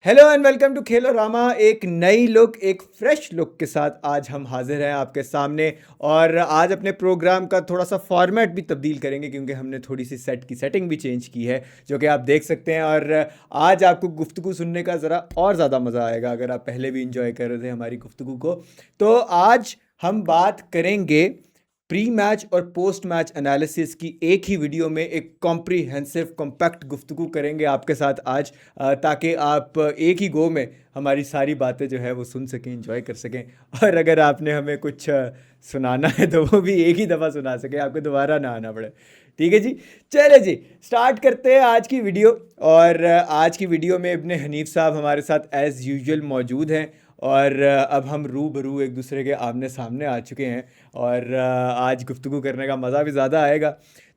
Hello and welcome to खेलो रामा। एक नई look, एक फ्रेश लुक के साथ आज हम हाजिर हैं आपके सामने। और आज अपने प्रोग्राम का थोड़ा सा फॉर्मेट भी तब्दील करेंगे क्योंकि हमने थोड़ी सी सेट की सेटिंग भी चेंज की है, जो कि आप देख सकते हैं। और आज आपको गुफ्तगू सुनने का ज़रा और ज़्यादा मज़ा आएगा अगर आप पहले भी इंजॉय कर रहे थे हमारी गुफ्तगू को। तो आज हम बात करेंगे प्री मैच और पोस्ट मैच एनालिसिस की एक ही वीडियो में। एक कॉम्प्रिहेंसिव कॉम्पैक्ट गुफ्तगू करेंगे आपके साथ आज, ताकि आप एक ही गो में हमारी सारी बातें जो है वो सुन सकें, एंजॉय कर सकें। और अगर आपने हमें कुछ सुनाना है तो वो भी एक ही दफ़ा सुना सकें, आपको दोबारा ना आना पड़े। ठीक है जी, चले जी, स्टार्ट करते हैं आज की वीडियो। और आज की वीडियो में इब्ने हनीफ साहब हमारे साथ एज़ यूजुअल मौजूद हैं। और अब हम रूबरू एक दूसरे के आमने सामने आ चुके हैं और आज गुफ्तगू करने का मज़ा भी ज़्यादा आएगा।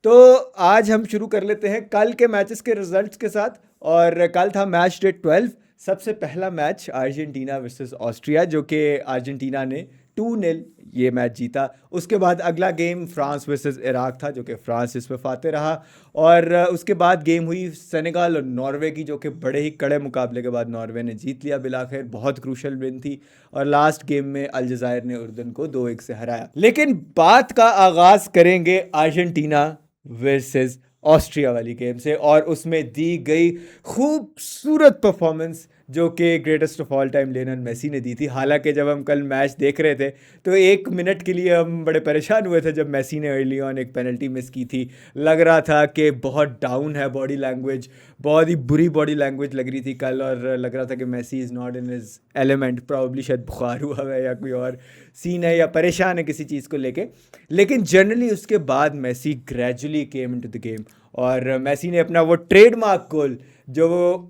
तो आज हम शुरू कर लेते हैं कल के मैचेस के रिजल्ट्स के साथ। और कल था मैच डे 12। सबसे पहला मैच अर्जेंटीना वर्सेस ऑस्ट्रिया, जो कि अर्जेंटीना ने 2-0 ये मैच जीता। उसके बाद अगला गेम फ्रांस वर्सेस इराक था, जो कि फ्रांस इसमें फाते रहा। और उसके बाद गेम हुई सेनेगल और नॉर्वे की, जो कि बड़े ही कड़े मुकाबले के बाद नॉर्वे ने जीत लिया बिलाखिर। बहुत क्रूशल विन थी। और लास्ट गेम में अलजायर ने उर्दन को 2-1 से हराया। लेकिन बात का आगाज़ करेंगे अर्जेंटीना वर्सेस ऑस्ट्रिया वाली गेम से, और उसमें दी गई खूबसूरत परफॉर्मेंस जो कि greatest of all time Lionel Messi ने दी थी। हालांकि जब हम कल मैच देख रहे थे तो एक मिनट के लिए हम बड़े परेशान हुए थे जब मेसी ने अर्ली ऑन एक पेनल्टी मिस की थी। लग रहा था कि बहुत डाउन है बॉडी लैंग्वेज, बहुत ही बुरी बॉडी लैंग्वेज लग रही थी कल। और लग रहा था कि Messi is not in his element, probably शायद बुखार हुआ है या कोई और सीन है या परेशान है किसी चीज़ को लेके। लेकिन जनरली उसके बाद Messi gradually came into the game. और मेसी ने अपना वो ट्रेडमार्क गोल, जो वो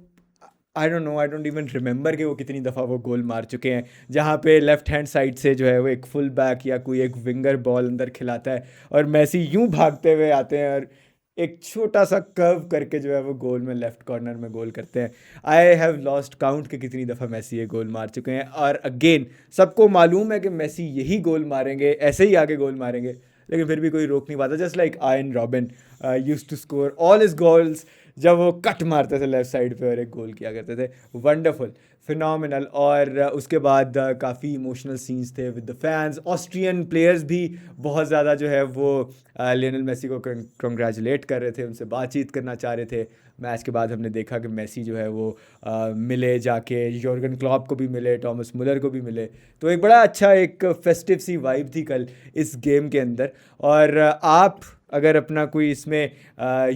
आई डोंट इवन रिमेंबर कि वो कितनी दफ़ा वो गोल मार चुके हैं, जहाँ पे लेफ्ट हैंड साइड से जो है वो एक फुल बैक या कोई एक विंगर बॉल अंदर खिलाता है और मेसी यूं भागते हुए आते हैं और एक छोटा सा कर्व करके जो है वो गोल में लेफ्ट कॉर्नर में गोल करते हैं। आई हैव लॉस्ट काउंट कि कितनी दफ़ा मेसी ये गोल मार चुके हैं। और अगेन सबको मालूम है कि मेसी यही गोल मारेंगे, ऐसे ही आगे गोल मारेंगे, लेकिन फिर भी कोई रोक नहीं पाता। जस्ट लाइक आयन Robben used to score all his goals जब वो कट मारते थे लेफ्ट साइड पे और एक गोल किया करते थे। Wonderful, phenomenal. और उसके बाद काफ़ी इमोशनल सीन्स थे with the fans. Austrian players भी बहुत ज़्यादा जो है वो लियोनेल मेसी को कंग्रेचुलेट कर रहे थे, उनसे बातचीत करना चाह रहे थे। मैच के बाद हमने देखा कि मेसी जो है वो मिले जाके, योर्गन क्लॉप को भी मिले, टॉमस मुलर को भी मिले। तो एक बड़ा अच्छा एक फेस्टिव सी वाइब थी कल इस गेम के अंदर। और आप अगर अपना कोई इसमें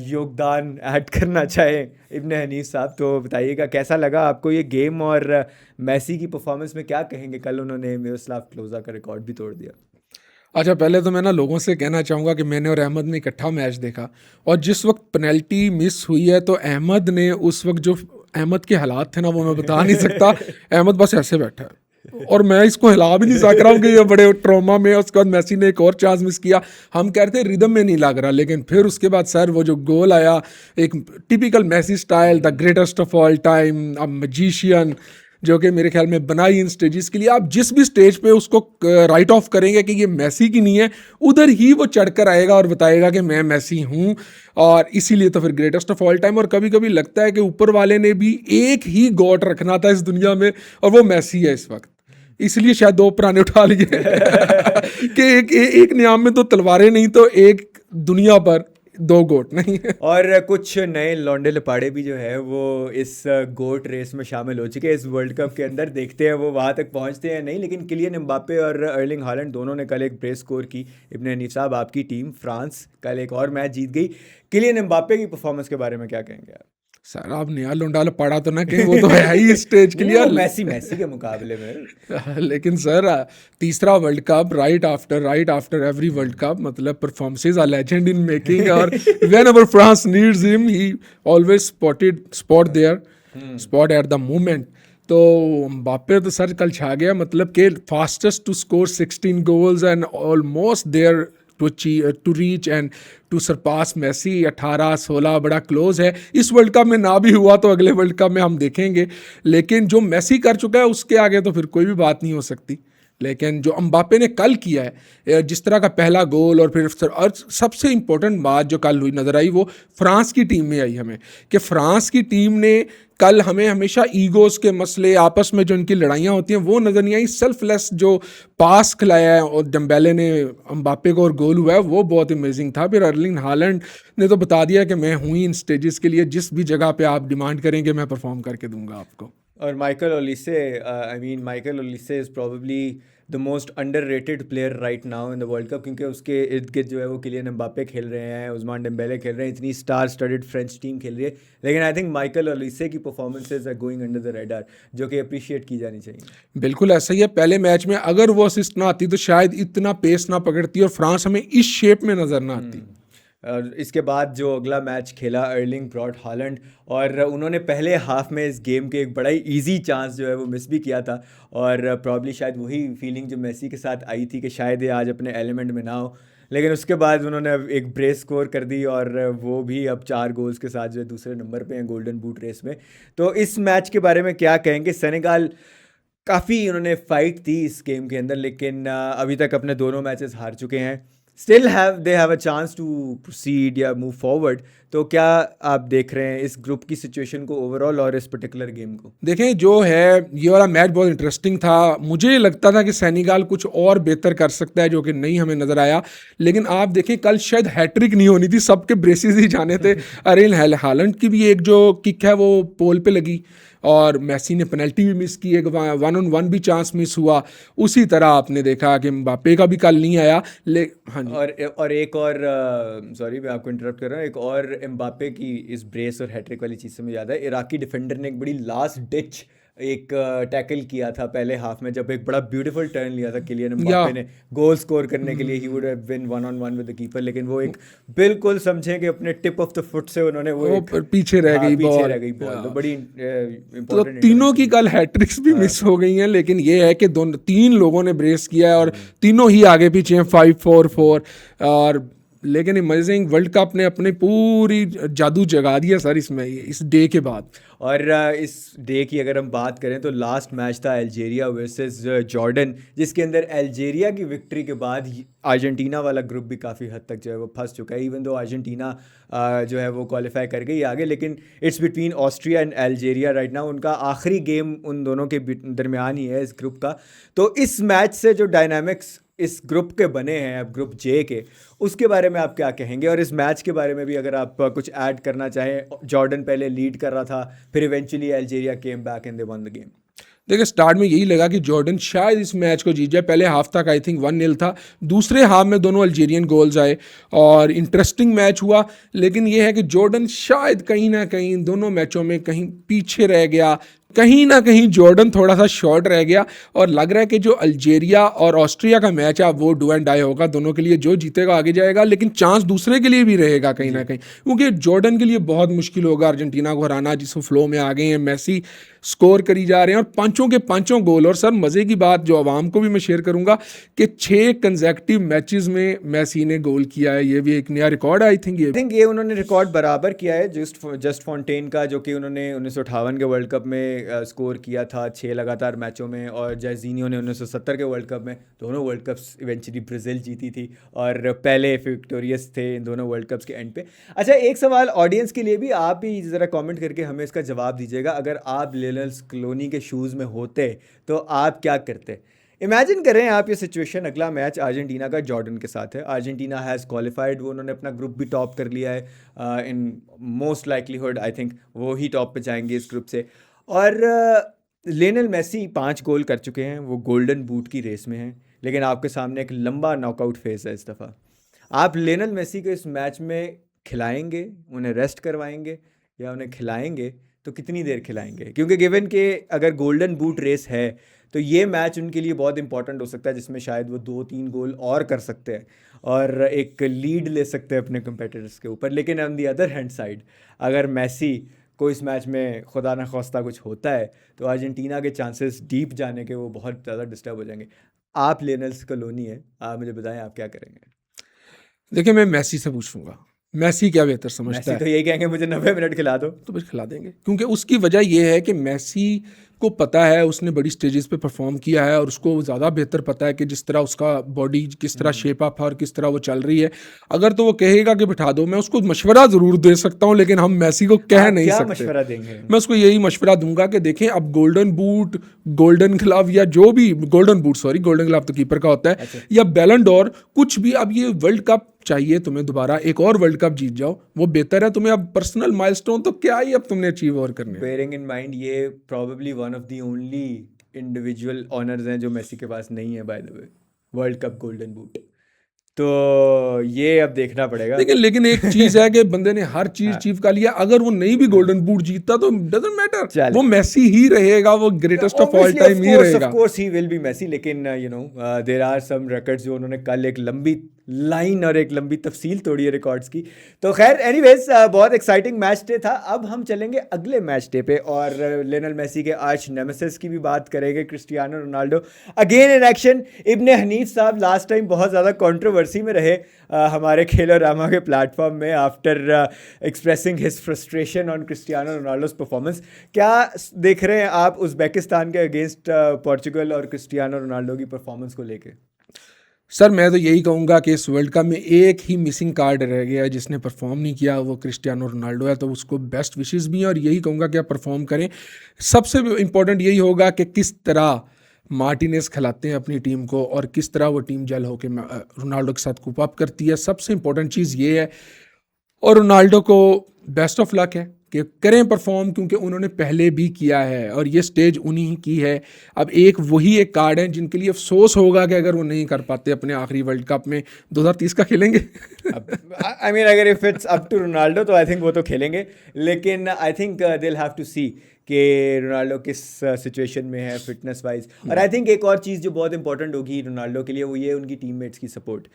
योगदान ऐड करना चाहें इब्ने हनीफ साहब, तो बताइएगा कैसा लगा आपको ये गेम। और मेसी की परफॉर्मेंस में क्या कहेंगे? कल उन्होंने मिरोस्लाव क्लोजा का रिकॉर्ड भी तोड़ दिया। अच्छा, पहले तो मैं ना लोगों से कहना चाहूँगा कि मैंने और अहमद ने इकट्ठा मैच देखा, और जिस वक्त पेनल्टी मिस हुई है तो अहमद ने उस वक्त जो अहमद के हालात थे ना वो मैं बता नहीं सकता। अहमद बस ऐसे बैठा है और मैं इसको हिला भी नहीं सक रहा हूँ कि ये बड़े ट्रॉमा में है। उसके बाद मेसी ने एक और चांस मिस किया, हम कह रहे थे रिदम में नहीं लग रहा, लेकिन फिर उसके बाद सर वो जो गोल आया, एक typical Messi style, the greatest of all time, a magician, जो कि मेरे ख्याल में बनाई इन स्टेजेस के लिए। आप जिस भी स्टेज पे उसको राइट ऑफ करेंगे कि ये मेसी की नहीं है, उधर ही वो चढ़कर आएगा और बताएगा कि मैं मेसी हूँ। और इसीलिए तो फिर ग्रेटेस्ट ऑफ ऑल टाइम। और कभी कभी लगता है कि ऊपर वाले ने भी एक ही गॉड रखना था इस दुनिया में, और वो मेसी है इस वक्त। इसलिए शायद दो पुराने उठा लिए कि एक नियाम में दो तलवारें नहीं तो एक दुनिया पर दो गोट नहीं है। और कुछ नए लौंडे लपाड़े भी जो है वो इस गोट रेस में शामिल हो चुके हैं इस वर्ल्ड कप के अंदर। देखते हैं वो वहाँ तक पहुँचते हैं नहीं। लेकिन किलियन एम्बापे और अर्लिंग हालैंड दोनों ने कल एक ब्रेस स्कोर की। इब्ने हनीफ साहब, आपकी टीम फ्रांस कल एक और मैच जीत गई। किलियन एम्बापे की परफॉर्मेंस के बारे में क्या कहेंगे आप? सर आप नया लौंडाला पड़ा तो ना कहीं, वो तो है ही स्टेज के लिए। मेसी के मुकाबले में लेकिन सर तीसरा world cup right after every world cup, मतलब performances are legend in making. और whenever France needs him he always spot at the moment. तो मबाप्पे तो सर कल छा गया, मतलब कि fastest to score 16 goals and almost there to reach and to surpass Messi. 18-16 बड़ा क्लोज है। इस वर्ल्ड कप में ना भी हुआ तो अगले वर्ल्ड कप में हम देखेंगे, लेकिन जो मेसी कर चुका है उसके आगे तो फिर कोई भी बात नहीं हो सकती। लेकिन जो एम्बापे ने कल किया है, जिस तरह का पहला गोल और फिर और सबसे इम्पोर्टेंट बात जो कल हुई नज़र आई, वो फ्रांस की टीम में आई हमें, कि फ्रांस की टीम ने कल हमें हमेशा ईगोज़ के मसले, आपस में जो इनकी लड़ाइयाँ होती हैं वो नज़र नहीं आई। सेल्फलेस जो पास खिलाया है और डम्बेले ने एम्बापे को और गोल हुआ है वो बहुत अमेजिंग था। फिर अर्लिंग हालैंड ने तो बता दिया कि मैं हूँ ही इन स्टेजेस के लिए, जिस भी जगह पे आप डिमांड करेंगे मैं परफॉर्म करके दूंगा आपको। और Michael Olise, I mean Michael Olise is probably the most underrated player right now in the world cup, क्योंकि उसके इर्द गिर्द जो है वो किलियन एम्बापे खेल रहे हैं, उस्मान डेम्बेले खेल रहे हैं, इतनी स्टार स्टडेड फ्रेंच टीम खेल रही है। लेकिन आई थिंक माइकल ओलिसे की performances are going under the radar, जो कि अप्रिशिएट की जानी चाहिए। बिल्कुल ऐसा ही है। पहले मैच में अगर वो असिस्ट ना आती तो शायद इतना पेस ना पकड़ती और फ्रांस हमें इस शेप में नज़र ना आती। और इसके बाद जो अगला मैच खेला अर्लिंग ब्रॉट हॉलैंड, और उन्होंने पहले हाफ में इस गेम के एक बड़ा ही ईजी चांस जो है वो मिस भी किया था, और प्रॉब्ली शायद वही फीलिंग जो मेसी के साथ आई थी कि शायद ये आज अपने एलिमेंट में ना हो। लेकिन उसके बाद उन्होंने एक ब्रेस स्कोर कर दी, और वो भी अब 4 गोल्स के साथ जो है दूसरे नंबर पे हैं गोल्डन बूट रेस में। तो इस मैच के बारे में क्या कहेंगे? सेनेगाल काफ़ी उन्होंने फाइट थी इस गेम के अंदर, लेकिन अभी तक अपने दोनों मैचेस हार चुके हैं। Still they have a chance to proceed या मूव फॉरवर्ड। तो क्या आप देख रहे हैं इस ग्रुप की सिचुएशन को ओवरऑल और इस पर्टिकुलर गेम को? देखें, जो है ये वाला मैच बहुत इंटरेस्टिंग था। मुझे लगता था कि सेनेगाल कुछ और बेहतर कर सकता है, जो कि नहीं हमें नजर आया। लेकिन आप देखें, कल शायद हैट्रिक नहीं होनी थी, सबके ब्रेसेस ही जाने थे। अर्लिंग हालैंड की भी एक जो किक है वो पोल पे लगी, और मेसी ने पेनल्टी भी मिस की, एक 1-on-1 भी चांस मिस हुआ। उसी तरह आपने देखा कि एम्बापे का भी कल नहीं आया। हाँ जी। और एक और, सॉरी मैं आपको इंटरप्ट कर रहा हूँ, एक और एम्बापे की इस ब्रेस और हैट्रिक वाली चीज़ से मुझे याद है, इराकी डिफेंडर ने एक बड़ी लास्ट डिच एक टैकल किया था पहले हाफ में, जब एक बड़ा ब्यूटीफुल टर्न लिया था किलियन एम्बापे ने गोल स्कोर करने के लिए। He would have been 1-on-1 with the keeper, लेकिन वो एक बिल्कुल समझे कि अपने टिप ऑफ द फुट से उन्होंने वो पीछे रह गई पीछे बॉल। रह गई बॉल। तो बड़ी तो इंपॉर्टेंट तीनों की कल हैट्रिक्स भी मिस हो गई हैं, लेकिन ये है कि दोनों 3 लोगों ने ब्रेस किया है और तीनों ही आगे पीछे हैं 5-4-4। और लेकिन अमेजिंग, वर्ल्ड कप ने अपनी पूरी जादू जगा दिया सर इसमें, इस डे के बाद। और इस डे की अगर हम बात करें तो लास्ट मैच था अल्जेरिया वर्सेस जॉर्डन, जिसके अंदर अल्जेरिया की विक्ट्री के बाद अर्जेंटीना वाला ग्रुप भी काफ़ी हद तक जो है वो फंस चुका है। इवन दो अर्जेंटीना जो है वो क्वालिफाई कर गई आगे, लेकिन it's between Austria and Algeria right now. उनका आखिरी गेम उन दोनों के दरमियान ही है इस ग्रुप का। तो इस मैच से जो डायनामिक्स इस ग्रुप के बने हैं, अब ग्रुप जे के, उसके बारे में आप क्या कहेंगे? और इस मैच के बारे में भी अगर आप कुछ ऐड करना चाहें। जॉर्डन पहले लीड कर रहा था, फिर eventually Algeria came back and they one the game. देखिए, स्टार्ट में यही लगा कि जॉर्डन शायद इस मैच को जीत जाए। पहले हाफ तक आई थिंक 1-0 था, दूसरे हाफ में दोनों अल्जीरियन गोल्स आए और इंटरेस्टिंग मैच हुआ। लेकिन यह है कि जॉर्डन शायद कहीं ना कहीं दोनों मैचों में कहीं पीछे रह गया, कहीं ना कहीं जॉर्डन थोड़ा सा शॉर्ट रह गया। और लग रहा है कि जो अल्जेरिया और ऑस्ट्रिया का मैच है वो डू एंड डाई होगा दोनों के लिए, जो जीतेगा आगे जाएगा। लेकिन चांस दूसरे के लिए भी रहेगा कहीं ना कहीं, क्योंकि जॉर्डन के लिए बहुत मुश्किल होगा अर्जेंटीना को हराना, जिसको फ्लो में आ गए हैं, मेसी स्कोर करी जा रहे हैं और पांचों के पांचों गोल। और सर मज़े की बात जो आवाम को भी मैं शेयर करूंगा कि 6 कंसेक्टिव मैचेस में मेसी ने गोल किया है। ये भी एक नया रिकॉर्ड है। आई थिंक ये उन्होंने रिकॉर्ड बराबर किया है जस्ट फॉन्टेन का, जो कि उन्होंने 1958 के वर्ल्ड कप में स्कोर किया था 6 लगातार मैचों में, और जैजीनियो ने 1970 के वर्ल्ड कप में। दोनों वर्ल्ड कप्स इवेंचुअली ब्राज़ील जीती थी और पहले विक्टोरियस थे इन दोनों वर्ल्ड कप्स के एंड पे। अच्छा, एक सवाल ऑडियंस के लिए भी, आप भी ज़रा कमेंट करके हमें इसका जवाब दीजिएगा। अगर आप लियोनेल स्कलोनी के शूज़ में होते तो आप क्या करते? इमेजिन करें आप ये सिचुएशन, अगला मैच अर्जेंटीना का जॉर्डन के साथ है। अर्जेंटीना हैज़ क्वालिफाइड, वो उन्होंने अपना ग्रुप भी टॉप कर लिया है। In most likelihood I think वो ही टॉप पे जाएंगे इस ग्रुप से। और लियोनेल मेसी 5 गोल कर चुके हैं, वो गोल्डन बूट की रेस में हैं। लेकिन आपके सामने एक लंबा नॉकआउट फेज है इस दफ़ा। आप लियोनेल मेसी को इस मैच में खिलाएंगे, उन्हें रेस्ट करवाएंगे, या उन्हें खिलाएंगे तो कितनी देर खिलाएंगे? क्योंकि गिवन के अगर गोल्डन बूट रेस है तो ये मैच उनके लिए बहुत इंपॉर्टेंट हो सकता है, जिसमें शायद वो 2-3 गोल और कर सकते हैं और एक लीड ले सकते हैं अपने कंपेटिटर्स के ऊपर। लेकिन on the other hand side, अगर मेसी को इस मैच में खुदा न खास्ता कुछ होता है तो अर्जेंटीना के चांसेस डीप जाने के वो बहुत ज़्यादा डिस्टर्ब हो जाएंगे। आप लियोनेल स्कलोनी है, आप मुझे बताएं आप क्या करेंगे? देखिए, मैं मेसी से पूछूंगा, मेसी क्या बेहतर समझता है। तो यही कहेंगे मुझे 90 मिनट खिला दो, तो बस खिला देंगे, क्योंकि उसकी वजह यह है कि मेसी को पता है, उसने बड़ी स्टेजेस पे परफॉर्म किया है और उसको ज़्यादा बेहतर पता है कि जिस तरह उसका बॉडी किस तरह शेप अप है और किस तरह वो चल रही है। अगर तो वो कहेगा कि बिठा दो, मैं उसको मशवरा ज़रूर दे सकता हूँ, लेकिन हम मैसी को कह आप नहीं क्या सकते। मशवरा देंगे? मैं उसको यही मशवरा दूंगा कि देखें, अब गोल्डन बूट, गोल्डन ग्लव या जो भी, golden boot sorry, golden glove तो कीपर का होता है, अच्छा। या बैलन डोर, कुछ भी। अब ये वर्ल्ड कप चाहिए तुम्हें, दोबारा एक और वर्ल्ड कप जीत जाओ, वो बेहतर है। तुम्हें अब पर्सनल माइलस्टोन तो क्या ही अब तुमने अचीव और करने हैं। बेयरिंग इन माइंड ये probably one of the only individual honours हैं जो मेसी के पास नहीं है, by the way, world cup golden boot. तो ये अब देखना पड़ेगा। लेकिन एक चीज है कि बंदे ने हर चीज हाँ। अचीव कर लिया। अगर वो नहीं भी गोल्डन बूट जीतता तो डजंट मैटर, चल। वो मेसी ही रहेगा, वो ग्रेटेस्ट ऑफ ऑल टाइम ही रहेगा। Of course he will be Messi, लेकिन you know there are some records जो उन्होंने कल एक लंबी लाइन और एक लंबी तफसील तोड़ी है रिकॉर्ड्स की। तो खैर एनीवेज बहुत एक्साइटिंग मैच डे था। अब हम चलेंगे अगले मैच डे पे और लियोनेल मेसी के आर्च नेमेसिस की भी बात करेंगे, Cristiano Ronaldo again in action. Ibne Hanif साहब लास्ट टाइम बहुत ज़्यादा कंट्रोवर्सी में रहे हमारे खेलोरामा के प्लेटफॉर्म में after expressing his frustration on Cristiano Ronaldo's performance. क्या देख रहे हैं आप उज़्बेकिस्तान के अगेंस्ट पोर्चुगल और क्रिस्टियानो रोनाल्डो की परफॉर्मेंस को लेके? सर मैं तो यही कहूँगा कि इस वर्ल्ड कप में एक ही मिसिंग कार्ड रह गया है जिसने परफॉर्म नहीं किया, वो क्रिस्टियानो रोनाल्डो है। तो उसको बेस्ट विशेस भी हैं और यही कहूँगा कि आप परफॉर्म करें। सबसे इम्पोर्टेंट यही होगा कि किस तरह मार्टिनेज खिलाते हैं अपनी टीम को और किस तरह वो टीम जल होकर रोनाल्डो के साथ कूप अप करती है। सबसे इम्पोर्टेंट चीज़ ये है। और रोनाल्डो को बेस्ट ऑफ लक है कि करें परफॉर्म, क्योंकि उन्होंने पहले भी किया है और ये स्टेज उन्हीं की है। अब वही एक कार्ड है जिनके लिए अफसोस होगा कि अगर वो नहीं कर पाते अपने आखिरी वर्ल्ड कप में 2030 का खेलेंगे। आई मीन अगर if it's up to Ronaldo तो आई थिंक वो तो खेलेंगे, लेकिन I think they will have to see कि रोनाल्डो किस सिचुएशन में है फिटनेस वाइज। और आई थिंक एक और चीज़ जो बहुत इंपॉर्टेंट होगी रोनाल्डो के लिए वो ये उनकी टीममेट्स की सपोर्ट।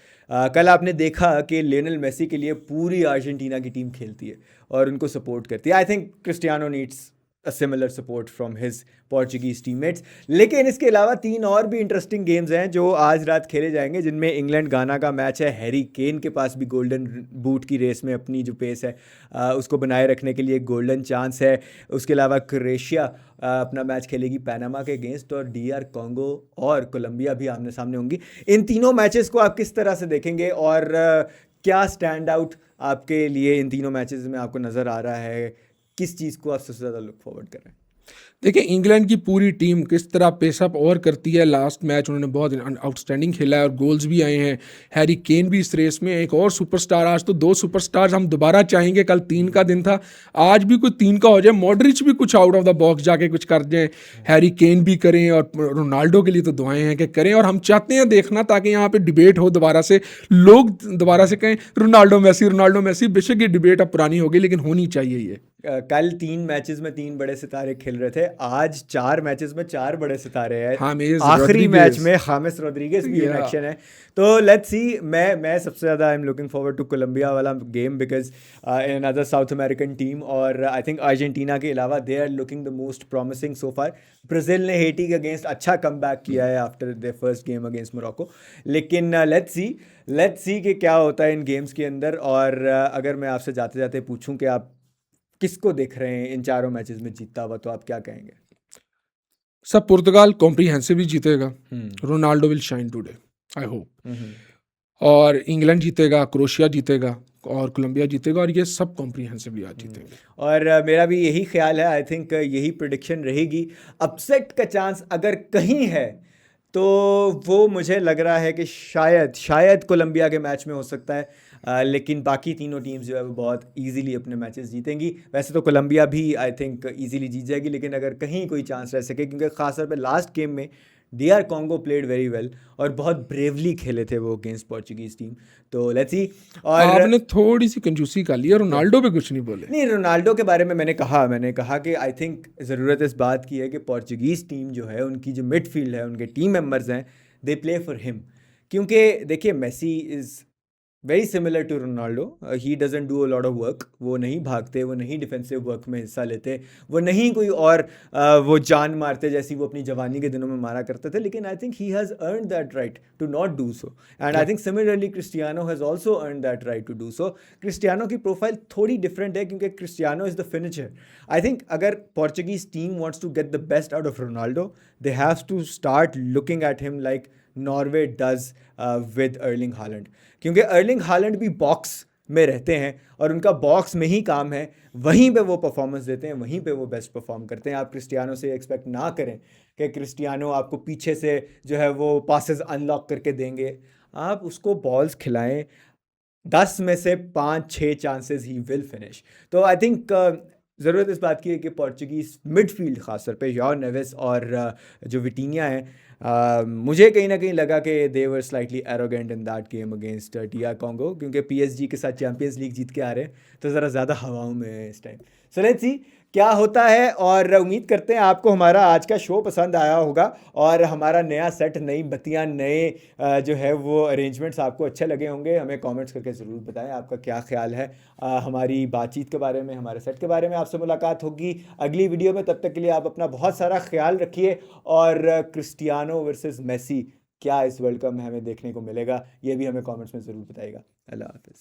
कल आपने देखा कि लियोनेल मेसी के लिए पूरी अर्जेंटीना की टीम खेलती है और उनको सपोर्ट करती है। I think Cristiano needs a similar support from his Portuguese teammates। लेकिन इसके अलावा 3 और भी इंटरेस्टिंग गेम्स हैं जो आज रात खेले जाएंगे, जिनमें इंग्लैंड गाना का मैच है। हैरी केन के पास भी गोल्डन बूट की रेस में अपनी जो पेस है उसको बनाए रखने के लिए एक गोल्डन चांस है। उसके अलावा क्रोएशिया अपना मैच खेलेगी पैनामा के अगेंस्ट और DR कॉन्गो और कोलंबिया भी आमने सामने होंगी। इन तीनों मैचेस को आप किस तरह से देखेंगे और क्या स्टैंड आउट आपके लिए इन तीनों मैचेस में आपको नज़र आ रहा है? किस चीज़ को आप सबसे ज़्यादा लुक फॉरवर्ड कर रहे हैं? देखिए, इंग्लैंड की पूरी टीम किस तरह पेसअप और करती है। लास्ट मैच उन्होंने बहुत आउटस्टैंडिंग खेला है और गोल्स भी आए हैं। हैरी केन भी इस रेस में एक और सुपरस्टार। आज तो 2 सुपरस्टार्स हम दोबारा चाहेंगे। कल 3 का दिन था, आज भी कोई 3 का हो जाए। मॉडरिच भी कुछ आउट ऑफ द बॉक्स जाके कुछ कर जाए, हैरी केन भी करें और रोनाल्डो के लिए तो दुआएं हैं कि करें। और हम चाहते हैं देखना ताकि यहाँ पे डिबेट हो दोबारा से, लोग दोबारा से कहें रोनाल्डो मेसी। बेशक ये डिबेट अब पुरानी हो गई लेकिन होनी चाहिए ये। कल 3 मैचेस में 3 बड़े सितारे खेल रहे थे, आज 4 मैचेस में 4 बड़े सितारे हैं। आखिरी मैच में खामिस रोड्रिगेज भी इन एक्शन है। तो लेट्स सी। मैं सबसे ज़्यादा I am looking forward to Colombia वाला game because in other South American team. और आई थिंक अर्जेंटीना के अलावा they are looking the most promising so far. Brazil ने हेटी के अगेंस्ट अच्छा कमबैक किया है after the first game against Morocco. लेकिन लेट्स सी कि क्या होता है इन गेम्स के अंदर। और अगर मैं आपसे जाते जाते पूछूं कि आप किसको देख रहे हैं इन 4 मैचेस में जीतता हुआ, तो आप क्या कहेंगे? सब पुर्तगाल कॉम्प्रिहेंसिवली जीतेगा। Ronaldo will shine today, I hope. और इंग्लैंड जीतेगा, क्रोएशिया जीतेगा और कोलंबिया जीतेगा और ये सब कॉम्प्रिहेंसिवली आज जीतेंगे। और मेरा भी यही ख्याल है। आई थिंक यही प्रेडिक्शन रहेगी। अपसेट का चांस अगर कहीं है तो वो मुझे लग रहा है कि शायद कोलंबिया के मैच में हो सकता है। लेकिन बाकी तीनों टीम्स जो है वो बहुत इजीली अपने मैचेस जीतेंगी। वैसे तो कोलंबिया भी आई थिंक इजीली जीत जाएगी, लेकिन अगर कहीं कोई चांस रह सके, क्योंकि खासतौर पे लास्ट गेम में DR Congo played very well और बहुत ब्रेवली खेले थे वो अगेंस्ट पोर्चुगीज टीम। तो लेट्स सी। और आपने थोड़ी सी कंजूसी कर ली, रोनाल्डो पे कुछ नहीं बोले। नहीं, रोनाल्डो के बारे में मैंने कहा कि आई थिंक ज़रूरत इस बात की है कि पोर्चुगीज़ टीम जो है उनकी जो मिडफील्ड है, उनके टीम मेंबर्स हैं, दे प्ले फॉर हिम। क्योंकि देखिए Messi is very similar to Ronaldo. He doesn't do a lot of work. वो नहीं भागते, वो नहीं डिफेंसिव वर्क में हिस्सा लेते, वो नहीं कोई और वो जान मारते जैसी वो अपनी जवानी के दिनों में मारा करते थे। लेकिन I think he has earned that right to not do so, and I Yeah. Think similarly Cristiano has also earned that right to do so. Cristiano की प्रोफाइल थोड़ी डिफरेंट है क्योंकि Cristiano is the finisher. I think अगर Portuguese team wants to get the best out of Ronaldo, they have to start looking at him like Norway does with Erling Haaland, क्योंकि Erling Haaland भी box में रहते हैं और उनका box में ही काम है, वहीं पे वो परफॉर्मेंस देते हैं, वहीं पे वो बेस्ट परफॉर्म करते हैं। आप क्रिस्टियानो से एक्सपेक्ट ना करें कि क्रिस्टियानो आपको पीछे से जो है वो पासेस अनलॉक करके देंगे। आप उसको बॉल्स खिलाएं, 10 में से 5-6 चांसेस ही विल फिनिश। तो आई थिंक ज़रूरत इस बात की है कि पोर्चुगीज़ मिडफील्ड खासतौर पे जॉ नेवेस और जो विटीनिया है, मुझे कहीं ना कहीं लगा कि they were slightly arrogant in that game against DR Congo, क्योंकि पीएसजी के साथ चैंपियंस लीग जीत के आ रहे हैं तो ज़रा ज़्यादा हवाओं में है इस टाइम। सो लेट्स सी क्या होता है, और उम्मीद करते हैं आपको हमारा आज का शो पसंद आया होगा और हमारा नया सेट, नई बत्तियां, नए जो है वो अरेंजमेंट्स आपको अच्छे लगे होंगे। हमें कमेंट्स करके ज़रूर बताएं आपका क्या ख्याल है हमारी बातचीत के बारे में, हमारे सेट के बारे में। आपसे मुलाकात होगी अगली वीडियो में, तब तक के लिए आप अपना बहुत सारा ख्याल रखिए। और क्रिस्टियानो वर्सेस मेसी क्या इस वर्ल्ड कप में हमें देखने को मिलेगा, ये भी हमें कमेंट्स में ज़रूर बताइएगा। अल्लाह हाफिज़।